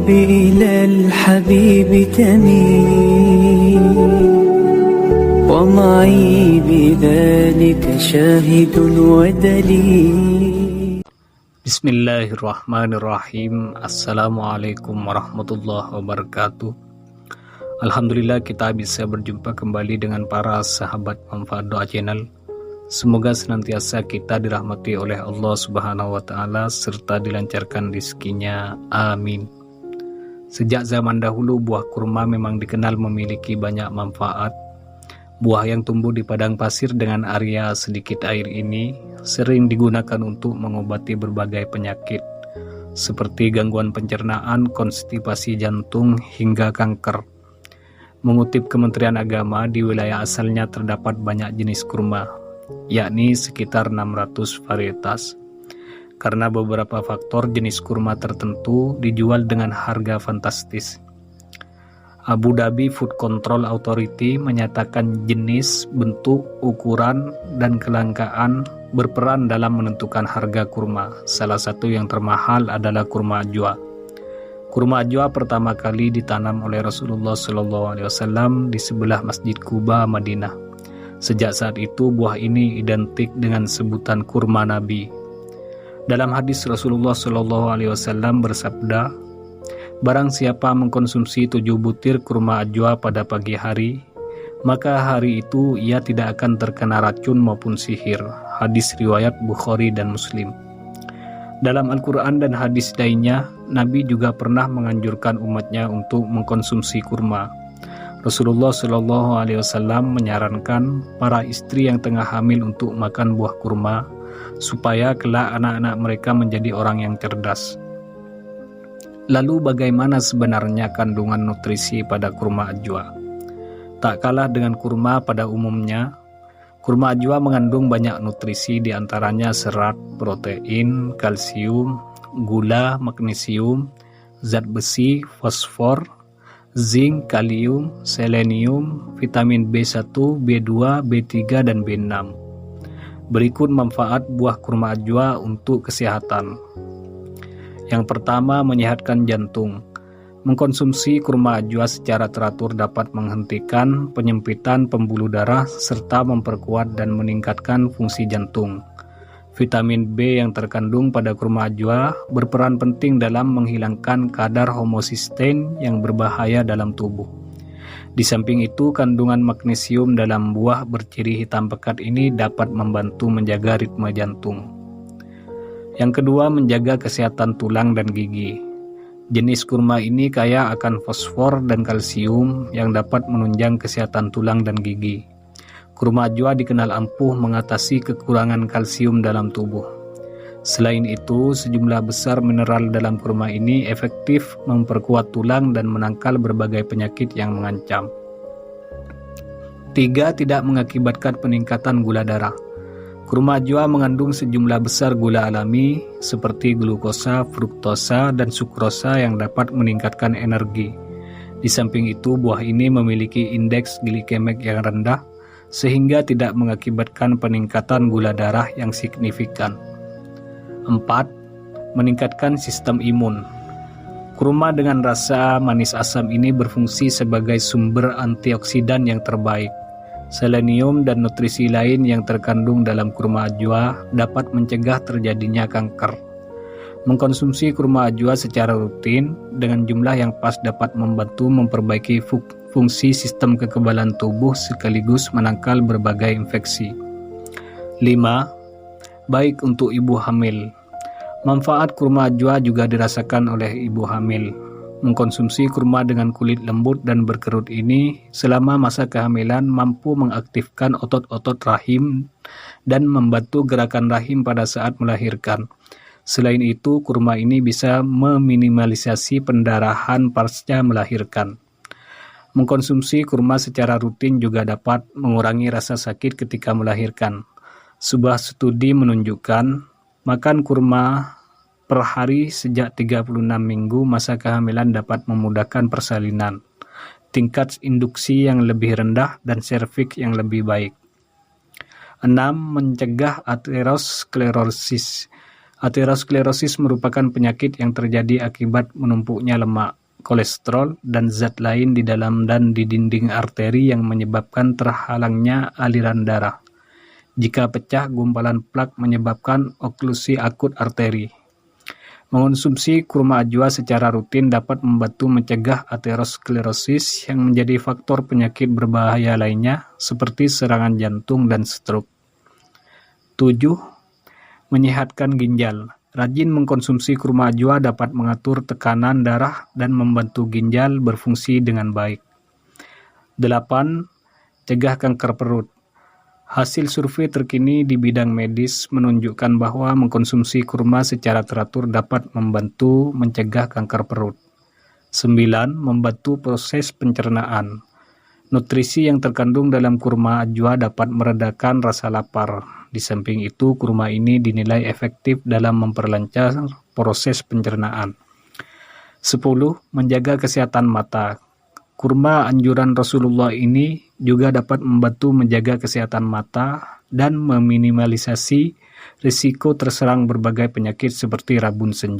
إلى الحبيب تميل ومعي بذلك شاهد ودليل. Bismillahirrahmanirrahim. Assalamualaikum warahmatullahi wabarakatuh. Alhamdulillah kita bisa berjumpa kembali dengan para sahabat Manfaat Doa Channel. Semoga senantiasa kita dirahmati oleh Allah Subhanahu wa Ta'ala serta dilancarkan rezekinya. Amin. Sejak zaman dahulu buah kurma memang dikenal memiliki banyak manfaat. Buah yang tumbuh di padang pasir dengan area sedikit air ini sering digunakan untuk mengobati berbagai penyakit seperti gangguan pencernaan, konstipasi jantung, hingga kanker. Mengutip Kementerian Agama, di wilayah asalnya terdapat banyak jenis kurma, yakni sekitar 600 varietas. Karena beberapa faktor, jenis kurma tertentu dijual dengan harga fantastis. Abu Dhabi Food Control Authority menyatakan jenis, bentuk, ukuran, dan kelangkaan berperan dalam menentukan harga kurma. Salah satu yang termahal adalah kurma ajwa. Kurma ajwa pertama kali ditanam oleh Rasulullah SAW di sebelah Masjid Quba, Madinah. Sejak saat itu buah ini identik dengan sebutan kurma Nabi. Dalam hadis Rasulullah SAW bersabda, "Barang siapa mengkonsumsi 7 butir kurma ajwa pada pagi hari, maka hari itu ia tidak akan terkena racun maupun sihir." Hadis riwayat Bukhari dan Muslim. Dalam Al-Quran dan hadis lainnya, Nabi juga pernah menganjurkan umatnya untuk mengkonsumsi kurma. Rasulullah SAW menyarankan para istri yang tengah hamil untuk makan buah kurma, supaya kelak anak-anak mereka menjadi orang yang cerdas. Lalu bagaimana sebenarnya kandungan nutrisi pada kurma ajwa? Tak kalah dengan kurma pada umumnya, kurma ajwa mengandung banyak nutrisi, diantaranya serat, protein, kalsium, gula, magnesium, zat besi, fosfor, zinc, kalium, selenium, vitamin B1, B2, B3, dan B6. Berikut manfaat buah kurma ajwa untuk kesehatan. Yang pertama, menyehatkan jantung. Mengkonsumsi kurma ajwa secara teratur dapat menghentikan penyempitan pembuluh darah serta memperkuat dan meningkatkan fungsi jantung. Vitamin B yang terkandung pada kurma ajwa berperan penting dalam menghilangkan kadar homocysteine yang berbahaya dalam tubuh. Di samping itu, kandungan magnesium dalam buah berciri hitam pekat ini dapat membantu menjaga ritme jantung. Yang kedua, menjaga kesehatan tulang dan gigi. Jenis kurma ini kaya akan fosfor dan kalsium yang dapat menunjang kesehatan tulang dan gigi. Kurma ajwa dikenal ampuh mengatasi kekurangan kalsium dalam tubuh. Selain itu, sejumlah besar mineral dalam kurma ini efektif memperkuat tulang dan menangkal berbagai penyakit yang mengancam. 3. Tidak mengakibatkan peningkatan gula darah. Kurma ajwa mengandung sejumlah besar gula alami seperti glukosa, fruktosa, dan sukrosa yang dapat meningkatkan energi. Di samping itu, buah ini memiliki indeks glikemik yang rendah sehingga tidak mengakibatkan peningkatan gula darah yang signifikan. 4. Meningkatkan sistem imun. Kurma dengan rasa manis asam ini berfungsi sebagai sumber antioksidan yang terbaik. Selenium dan nutrisi lain yang terkandung dalam kurma ajwa dapat mencegah terjadinya kanker. Mengkonsumsi kurma ajwa secara rutin dengan jumlah yang pas dapat membantu memperbaiki fungsi sistem kekebalan tubuh sekaligus menangkal berbagai infeksi. 5. Baik untuk ibu hamil. Manfaat kurma ajwa juga dirasakan oleh ibu hamil. Mengkonsumsi kurma dengan kulit lembut dan berkerut ini selama masa kehamilan mampu mengaktifkan otot-otot rahim dan membantu gerakan rahim pada saat melahirkan. Selain itu, kurma ini bisa meminimalisasi pendarahan pasca melahirkan. Mengkonsumsi kurma secara rutin juga dapat mengurangi rasa sakit ketika melahirkan. Sebuah studi menunjukkan makan kurma per hari sejak 36 minggu masa kehamilan dapat memudahkan persalinan, tingkat induksi yang lebih rendah, dan serviks yang lebih baik. 6. Mencegah aterosklerosis. Aterosklerosis merupakan penyakit yang terjadi akibat menumpuknya lemak, kolesterol, dan zat lain di dalam dan di dinding arteri yang menyebabkan terhalangnya aliran darah. Jika pecah, gumpalan plak menyebabkan oklusi akut arteri. Mengonsumsi kurma ajwa secara rutin dapat membantu mencegah aterosklerosis yang menjadi faktor penyakit berbahaya lainnya seperti serangan jantung dan stroke. 7. Menyehatkan ginjal. Rajin mengkonsumsi kurma ajwa dapat mengatur tekanan darah dan membantu ginjal berfungsi dengan baik. 8. Cegah kanker perut. Hasil survei terkini di bidang medis menunjukkan bahwa mengkonsumsi kurma secara teratur dapat membantu mencegah kanker perut. 9. Membantu proses pencernaan. Nutrisi yang terkandung dalam kurma ajwa dapat meredakan rasa lapar. Di samping itu, kurma ini dinilai efektif dalam memperlancar proses pencernaan. 10. Menjaga kesehatan mata. Kurma anjuran Rasulullah ini juga dapat membantu menjaga kesehatan mata dan meminimalisasi risiko terserang berbagai penyakit seperti rabun senja.